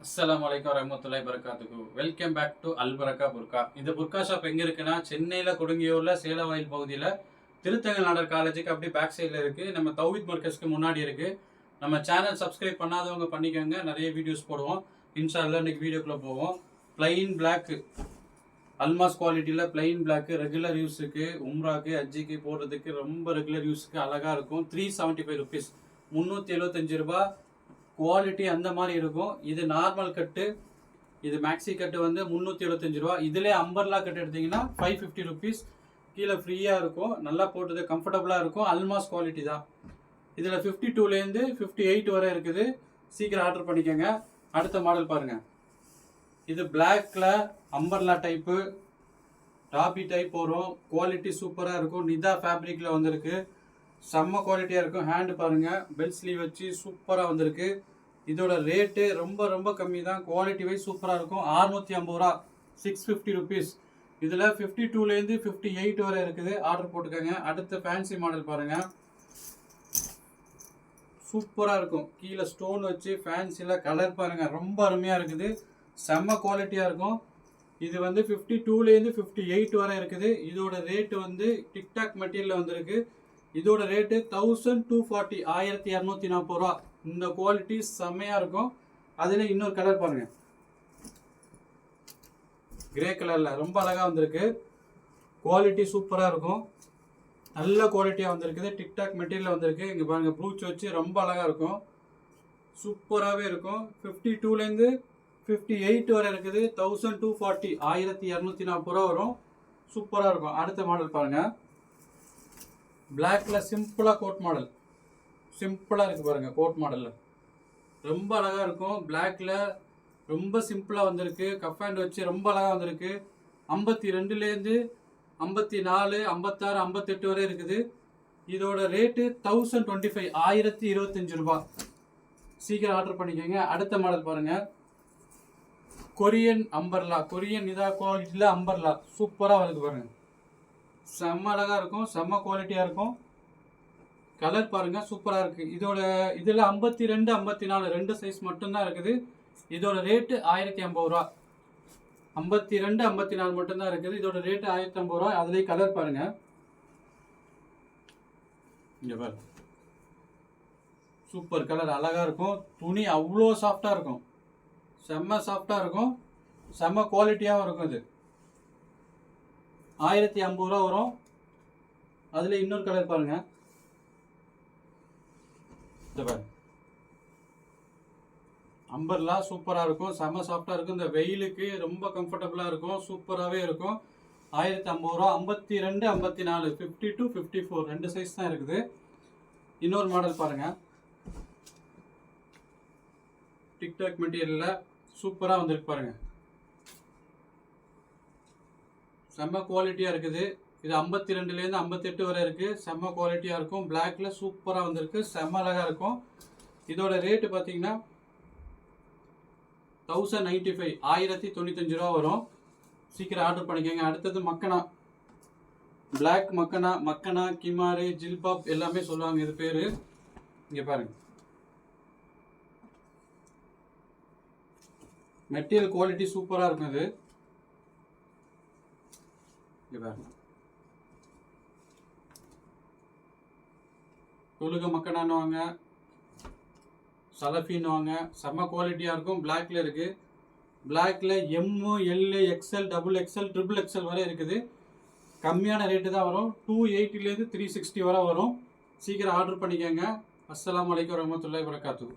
அஸ்ஸலாமு அலைக்கும் வரஹ்மத்துல்லாஹி வபரகாத்துஹு. Welcome back to Albaraka burqa. இந்த புர்கா ஷாப் எங்கே இருக்குன்னா, சென்னையில் கொடுங்கியூரில் சேலவாயில் பகுதியில் திருத்தங்கல் நாடர் காலேஜுக்கு அப்படியே பேக் சைடில் இருக்குது. நம்ம தௌஹீத் மர்கஸ்க்கு முன்னாடி இருக்குது. நம்ம சேனல் சப்ஸ்கிரைப் பண்ணாதவங்க பண்ணிக்கோங்க. நிறைய வீடியோஸ் போடுவோம். இன்ஷா அல்லாஹ் இன்னைக்கு வீடியோக்குள்ளே போவோம். பிளைன் பிளாக் அல்மாஸ் குவாலிட்டியில் பிளைன் பிளாக் ரெகுலர் யூஸுக்கு, உம்ராக்கு, ஹஜ்ஜிக்கு போடுறதுக்கு ரொம்ப ரெகுலர் யூஸுக்கு அழகாக இருக்கும். 375 ருபீஸ், 375 ரூபா. குவாலிட்டி அந்த மாதிரி இருக்கும். இது நார்மல் கட்டு, இது மேக்ஸி கட்டு வந்து 375 ரூபா. இதிலே அம்பர்லா கட்டு எடுத்தீங்கன்னா 550 ருபீஸ். கீழே ஃப்ரீயாக இருக்கும். நல்லா போட்டது கம்ஃபர்டபுளாக இருக்கும். அல்மாஸ் குவாலிட்டி தான். இதில் 52லேருந்து 58 வரை இருக்குது. சீக்கிரம் ஆர்டர் பண்ணிக்கோங்க. அடுத்த மாடல் பாருங்கள். இது பிளாக்ல அம்பர்லா டைப்பு, டாபி டைப் வரும். குவாலிட்டி சூப்பராக இருக்கும். நிதா ஃபேப்ரிக்கில் வந்திருக்கு. செம்ம குவாலிட்டியாக இருக்கும். ஹேண்டு பாருங்கள், பெல் ஸ்லீவ் வச்சு சூப்பராக வந்திருக்கு. இதோட ரேட்டு ரொம்ப ரொம்ப கம்மி தான். குவாலிட்டி வைஸ் சூப்பராக இருக்கும். 650 ரூபா, 650 ருபீஸ். இதில் 52லேருந்து 58 வரை இருக்குது. ஆர்டர் போட்டுக்கோங்க. அடுத்த ஃபேன்சி மாடல் பாருங்கள். சூப்பராக இருக்கும். கீழே ஸ்டோன் வச்சு ஃபேன்சியில் கலர் பாருங்கள், ரொம்ப அருமையாக இருக்குது. செம்ம குவாலிட்டியாக இருக்கும். இது வந்து 52லேருந்து 58 வரை இருக்குது. இதோட ரேட்டு வந்து டிக்டாக் மெட்டீரியலில் வந்திருக்கு. இதோட ரேட்டு 1240, 1240 ரூபா. இந்த குவாலிட்டி செம்மையாக இருக்கும். அதில் இன்னொரு கலர் பாருங்கள், கிரே கலரில் ரொம்ப அழகாக வந்திருக்கு. குவாலிட்டி சூப்பராக இருக்கும். நல்ல குவாலிட்டியாக வந்திருக்குது. டிக்டாக் மெட்டீரியலில் வந்திருக்கு. இங்கே பாருங்கள், ப்ளூச் வச்சு ரொம்ப அழகாக இருக்கும். சூப்பராகவே இருக்கும். 52லேருந்து 58 வரை இருக்குது. 1240, 1240 ரூபா வரும். சூப்பராக இருக்கும். அடுத்த மாடல் பாருங்கள். பிளாக்ல சிம்பிளாக கோட் மாடல், சிம்பிளாக இருக்குது பாருங்கள். கோட் மாடலில் ரொம்ப அழகாக இருக்கும். பிளாக்ல ரொம்ப சிம்பிளாக வந்திருக்கு. கஃப் ஹேண்ட் வச்சு ரொம்ப அழகாக வந்திருக்கு. 52லேருந்து 54, 56, 58 வரை இருக்குது. இதோட ரேட்டு 1025, 1025 ரூபா. சீக்கிரம் ஆர்டர் பண்ணிக்கோங்க. அடுத்த மாடல் பாருங்கள். கொரியன் அம்பர்லா, கொரியன் நிதா குவாலிட்டியில் அம்பர்லா சூப்பராக வருது பாருங்கள். செம்ம அழகாக இருக்கும். செம்ம குவாலிட்டியாக இருக்கும். கலர் பாருங்கள், சூப்பராக இருக்குது. இதில் 52, 54 ரெண்டு சைஸ் மட்டும்தான் இருக்குது. இதோட ரேட்டு 1050 ரூபா. 52, 54 மட்டும்தான் இருக்குது. இதோட ரேட்டு 1050 ரூபா. அதுலேயே கலர் பாருங்கள். இங்கே பாருங்க, சூப்பர் கலர், அழகாக இருக்கும். துணி அவ்வளோ சாஃப்டாக இருக்கும். செம்ம சாஃப்டாக இருக்கும். செம்ம குவாலிட்டியாகவும் இருக்கும். இது 1050 ரூபா வரும். அதில் இன்னொரு கலர் பாருங்கள். இந்த பாருங்க, அம்பர்லா சூப்பராக இருக்கும். செம்ம சாஃப்டாக இருக்கும். இந்த வெயிலுக்கு ரொம்ப கம்ஃபர்டபுளாக இருக்கும். சூப்பராகவே இருக்கும். 1050 ரூபா. 52, 54, 52, 54 ரெண்டு சைஸ் தான் இருக்குது. இன்னொரு மாடல் பாருங்கள். டிக்டாக் மெட்டீரியலில் சூப்பராக வந்திருக்கு பாருங்கள். செம்ம குவாலிட்டியாக இருக்குது. இது 52லேருந்து 58 வரை இருக்குது. செம்ம குவாலிட்டியாக இருக்கும். பிளாக்ல சூப்பராக வந்திருக்கு. செம்ம அழகாக இருக்கும். இதோட ரேட்டு பார்த்தீங்கன்னா 1095, 1095 ரூபா வரும். சீக்கிரம் ஆர்டர் பண்ணிக்கோங்க. அடுத்தது மக்கனா, பிளாக் மக்கனா, மக்கனா, கிமாரு, ஜில்பாப் எல்லாமே சொல்லுவாங்க இது பேர். இங்கே பாருங்க, மெட்டீரியல் குவாலிட்டி சூப்பராக இருக்கும். இது இங்கே பாருங்க, தொழுக மக்கனான்னுவாங்க, சலஃபின்னுவாங்க. செம்ம குவாலிட்டியாக இருக்கும். பிளாக்ல இருக்குது. பிளாக்ல M, L, XL, double XL, triple XL வரை இருக்குது. கம்மியான ரேட்டு தான் வரும். 280லேருந்து 360 வரை வரும். சீக்கிரம் ஆர்டர் பண்ணிக்கோங்க. அஸ்ஸலாமு அலைக்கும் வரஹ்மத்துல்லாஹி வபரகாத்துஹு.